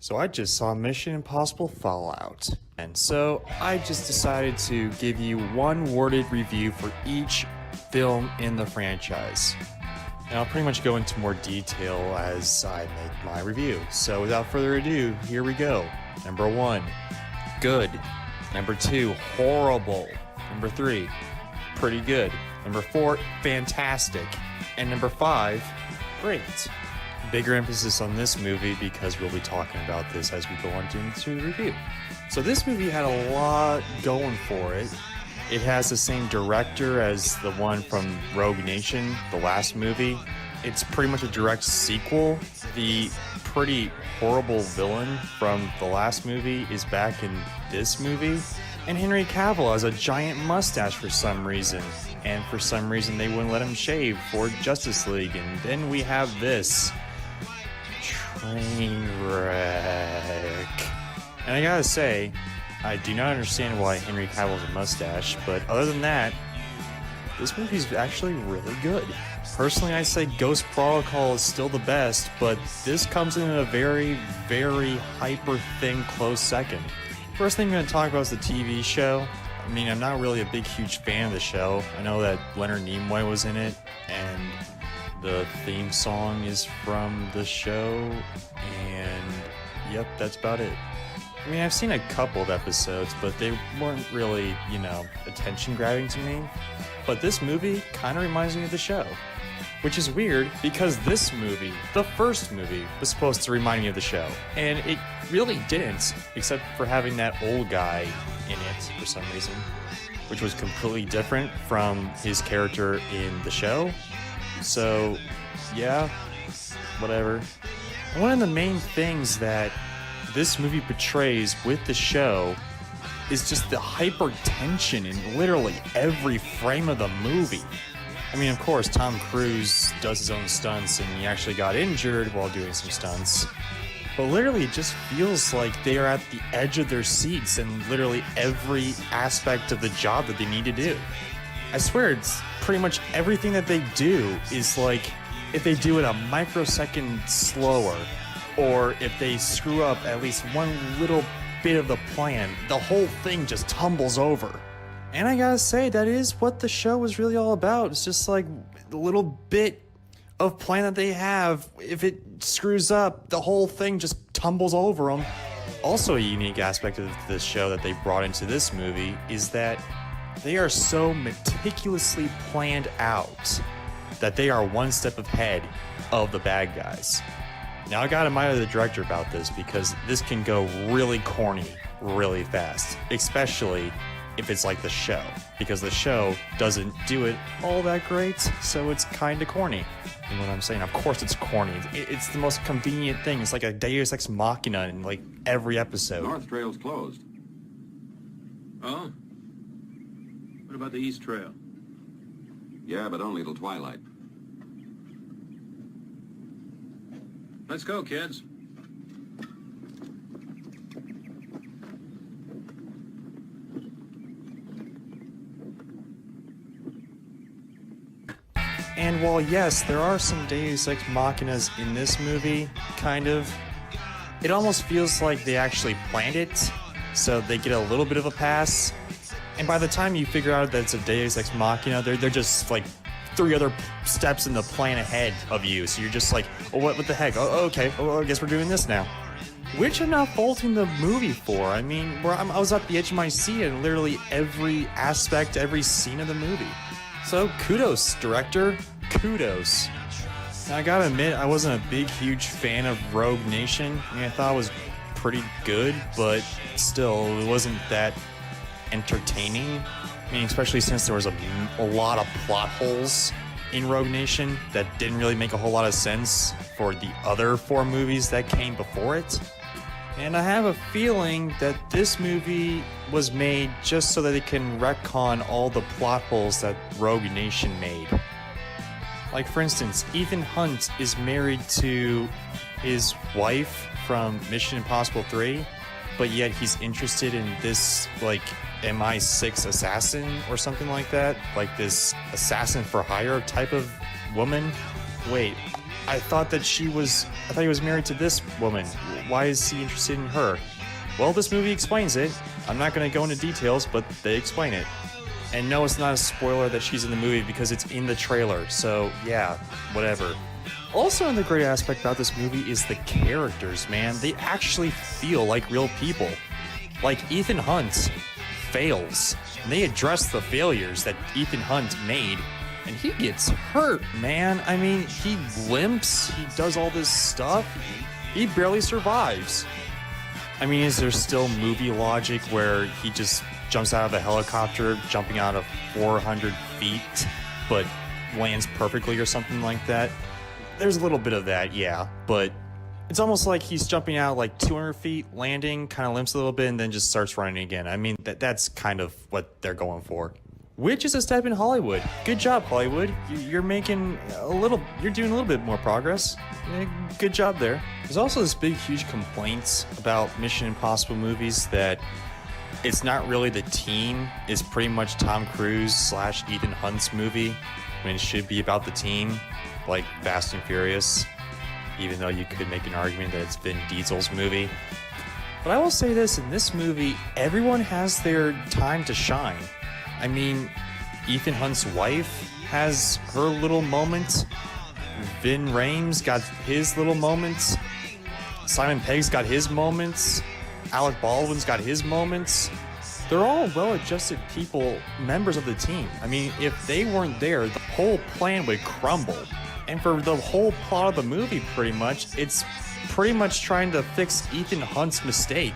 So I just saw Mission Impossible Fallout, and so I just decided to give you one worded review for each film in the franchise. And I'll pretty much go into more detail as I make my review. So without further ado, here we go. Number 1, good. Number 2, horrible. Number 3, pretty good. Number 4, fantastic. And number 5, great. Bigger emphasis on this movie because we'll be talking about this as we go on into the review. So this movie had a lot going for it. It has the same director as the one from Rogue Nation, the last movie. It's pretty much a direct sequel. The pretty horrible villain from the last movie is back in this movie. And Henry Cavill has a giant mustache for some reason. And for some reason they wouldn't let him shave for Justice League. And then we have this. Train wreck. And I gotta say, I do not understand why Henry Cavill has a mustache, but other than that, this movie's actually really good. Personally, I say Ghost Protocol is still the best, but this comes in a very, very hyper thin close second. First thing I'm going to talk about is the TV show. I mean, I'm not really a big, huge fan of the show. I know that Leonard Nimoy was in it, and the theme song is from the show, and yep, that's about it. I mean, I've seen a couple of episodes, but they weren't really, attention-grabbing to me. But this movie kind of reminds me of the show, which is weird because this movie, the first movie, was supposed to remind me of the show, and it really didn't, except for having that old guy in it for some reason, which was completely different from his character in the show. So, yeah, whatever. One of the main things that this movie portrays with the show is just the hypertension in literally every frame of the movie. I mean, of course, Tom Cruise does his own stunts and he actually got injured while doing some stunts. But literally, it just feels like they are at the edge of their seats in literally every aspect of the job that they need to do. I swear, it's pretty much everything that they do is like, if they do it a microsecond slower, or if they screw up at least one little bit of the plan, the whole thing just tumbles over. And I gotta say, that is what the show was really all about. It's just like the little bit of plan that they have. If it screws up, the whole thing just tumbles over them. Also, a unique aspect of this show that they brought into this movie is that they are so meticulously planned out that they are one step ahead of the bad guys. Now, I gotta admire the director about this because this can go really corny really fast, especially if it's like the show, because the show doesn't do it all that great, so it's kind of corny. You know what I'm saying? Of course it's corny. It's the most convenient thing. It's like a Deus Ex Machina in like every episode. North Trail's closed. Oh? What about the East Trail? Yeah, but only till twilight. Let's go, kids. And while yes, there are some Deus Ex Machinas in this movie, kind of, it almost feels like they actually planned it, so they get a little bit of a pass. And by the time you figure out that it's a Deus Ex Machina, they're just like 3 other steps in the plan ahead of you. So you're just like, oh, what the heck? Oh, okay. Oh, I guess we're doing this now. Which I'm not faulting the movie for. I mean, I was at the edge of my seat in literally every aspect, every scene of the movie. So kudos, director. Kudos. Now, I gotta admit, I wasn't a big, huge fan of Rogue Nation. I mean, I thought it was pretty good, but still, it wasn't that entertaining. I mean, especially since there was a lot of plot holes in Rogue Nation that didn't really make a whole lot of sense for the other 4 movies that came before it. And I have a feeling that this movie was made just so that it can retcon all the plot holes that Rogue Nation made. Like, for instance, Ethan Hunt is married to his wife from Mission Impossible 3, but yet he's interested in this, like, MI6 assassin or something like that, like this assassin for hire type of woman. Wait, I thought he was married to this woman. why is he interested in her? Well, this movie explains it. I'm not going to go into details, but they explain it. And no, it's not a spoiler that she's in the movie because it's in the trailer. So, yeah, whatever. Also, another great aspect about this movie is the characters, man. They actually feel like real people. Like, Ethan Hunt fails. And they address the failures that Ethan Hunt made. And he gets hurt, man. I mean, he limps. He does all this stuff. He barely survives. I mean, is there still movie logic where he just jumps out of a helicopter, jumping out of 400 feet, but lands perfectly or something like that? There's a little bit of that, yeah, but it's almost like he's jumping out like 200 feet, landing, kind of limps a little bit, and then just starts running again. I mean, that's kind of what they're going for. Which is a step in Hollywood. Good job, Hollywood. You're doing a little bit more progress. Good job there. There's also this big, huge complaints about Mission Impossible movies that it's not really the team. It's pretty much Tom Cruise / Ethan Hunt's movie. I mean, it should be about the team, like Fast and Furious, even though you could make an argument that it's Vin Diesel's movie. But I will say this, in this movie, everyone has their time to shine. I mean, Ethan Hunt's wife has her little moment. Vin Rhames got his little moments. Simon Pegg's got his moments. Alec Baldwin's got his moments. They're all well-adjusted people, members of the team. I mean, if they weren't there, the whole plan would crumble. And for the whole plot of the movie, pretty much, it's pretty much trying to fix Ethan Hunt's mistake.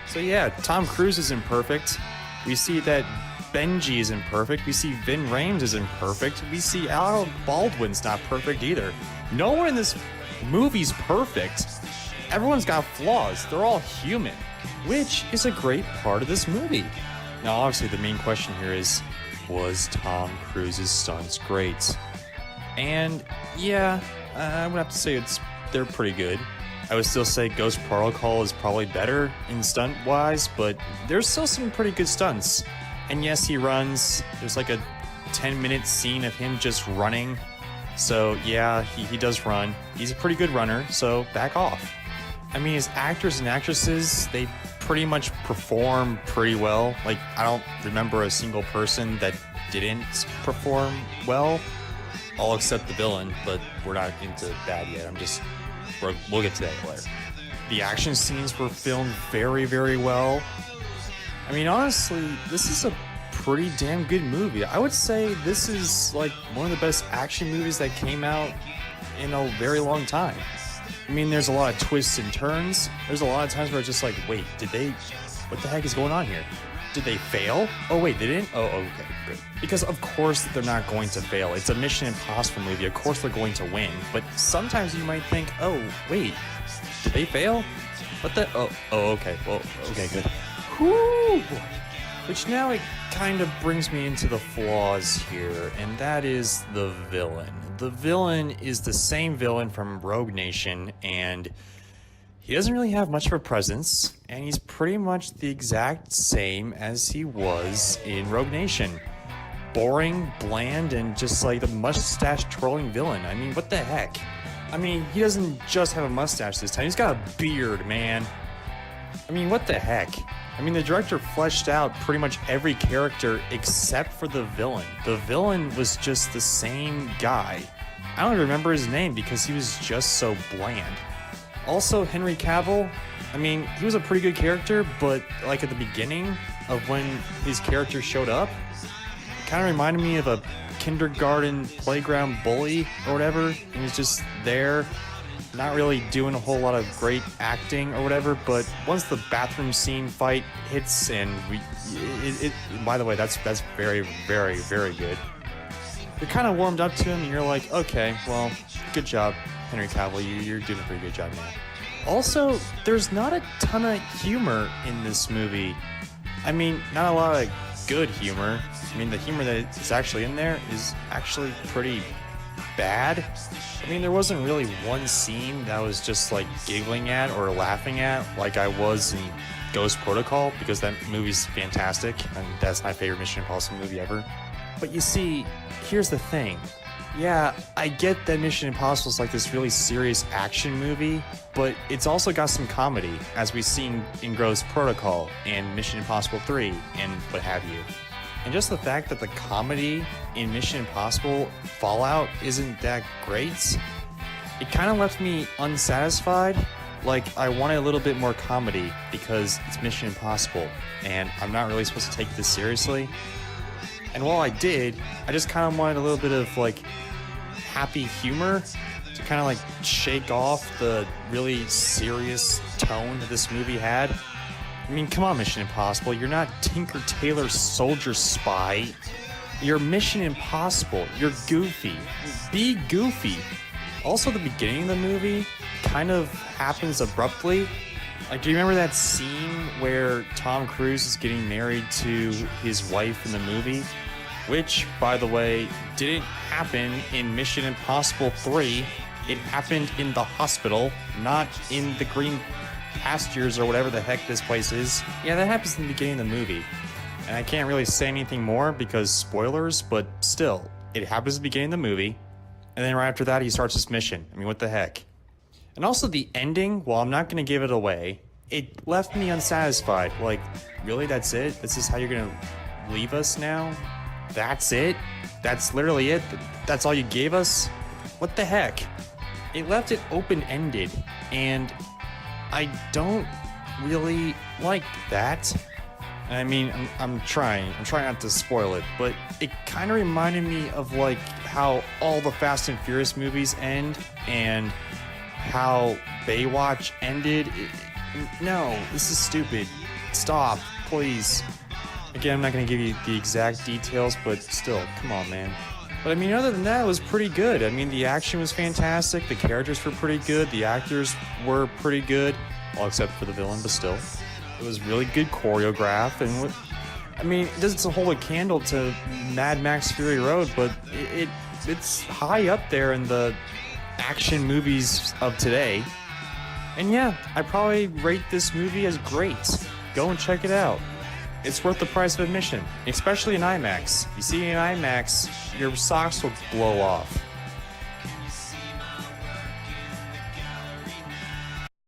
So yeah, Tom Cruise is imperfect. We see that Benji is imperfect. We see Vin Rhames is imperfect. We see Alec Baldwin's not perfect either. No one in this movie's perfect. Everyone's got flaws. They're all human, which is a great part of this movie. Now, obviously, the main question here is, was Tom Cruise's stunts great? And yeah, I would have to say they're pretty good. I would still say Ghost Protocol is probably better in stunt-wise, but there's still some pretty good stunts. And yes, he runs. There's like a 10-minute scene of him just running. So yeah, he does run. He's a pretty good runner, so back off. I mean, as actors and actresses, they pretty much perform pretty well. Like, I don't remember a single person that didn't perform well. All except the villain, but we're not into that yet. We'll get to that later. The action scenes were filmed very, very well. I mean, honestly, this is a pretty damn good movie. I would say this is like one of the best action movies that came out in a very long time. I mean, there's a lot of twists and turns. There's a lot of times where it's just like, wait, what the heck is going on here? Did they fail? Oh, wait, they didn't? Oh, okay, good. Because of course they're not going to fail. It's a Mission Impossible movie. Of course they're going to win. But sometimes you might think, oh, wait, did they fail? What the? Oh, okay. Well, okay, good. Whew. Which now it kind of brings me into the flaws here, and that is the villain. The villain is the same villain from Rogue Nation, and he doesn't really have much of a presence, and he's pretty much the exact same as he was in Rogue Nation. Boring, bland, and just like the mustache-twirling villain. I mean, what the heck? I mean, he doesn't just have a mustache this time. He's got a beard, man. I mean, what the heck? I mean, the director fleshed out pretty much every character except for the villain. The villain was just the same guy. I don't remember his name because he was just so bland. Also, Henry Cavill, I mean, he was a pretty good character, but like at the beginning of when his character showed up, it kind of reminded me of a kindergarten playground bully or whatever. He was just there, not really doing a whole lot of great acting or whatever, but once the bathroom scene fight hits and by the way, that's very, very, very good. You're kind of warmed up to him and you're like, okay, well, good job, Henry Cavill, you're doing a pretty good job now. Also, there's not a ton of humor in this movie. I mean, not a lot of good humor. I mean, the humor that is actually in there is actually pretty bad. I mean, there wasn't really one scene that I was just like giggling at or laughing at like I was in Ghost Protocol, because that movie's fantastic and that's my favorite Mission Impossible movie ever. But you see, here's the thing. Yeah, I get that Mission Impossible is like this really serious action movie, but it's also got some comedy, as we've seen in Ghost Protocol and Mission Impossible 3 and what have you. And just the fact that the comedy in Mission Impossible Fallout isn't that great, it kind of left me unsatisfied. Like, I wanted a little bit more comedy because it's Mission Impossible, and I'm not really supposed to take this seriously. And while I did, I just kind of wanted a little bit of, like, happy humor to kind of, like, shake off the really serious tone that this movie had. I mean, come on, Mission Impossible. You're not Tinker Tailor Soldier Spy. You're Mission Impossible. You're goofy. Be goofy. Also, the beginning of the movie kind of happens abruptly. Like, do you remember that scene where Tom Cruise is getting married to his wife in the movie? Which, by the way, didn't happen in Mission Impossible 3. It happened in the hospital, not in the green pastures or whatever the heck this place is. Yeah, that happens in the beginning of the movie. And I can't really say anything more because spoilers, but still, it happens at the beginning of the movie. And then right after that, he starts his mission. I mean, what the heck? And also the ending, while I'm not going to give it away, it left me unsatisfied. Like, really, that's it? This is how you're going to leave us now? That's it? That's literally it? That's all you gave us? What the heck? It left it open-ended, and I don't really like that. I mean, I'm trying not to spoil it, but it kind of reminded me of, like, how all the Fast and Furious movies end, and how Baywatch ended. No, this is stupid. Stop, please. Again, I'm not going to give you the exact details, but still, come on, man. But I mean, other than that, it was pretty good. I mean, the action was fantastic, the characters were pretty good, the actors were pretty good, all except for the villain, but still. It was really good choreographed, and I mean, it doesn't hold a candle to Mad Max Fury Road, but it's high up there in the action movies of today. And yeah, I probably rate this movie as great. Go and check it out. It's worth the price of admission, especially in IMAX. You see it in IMAX, your socks will blow off.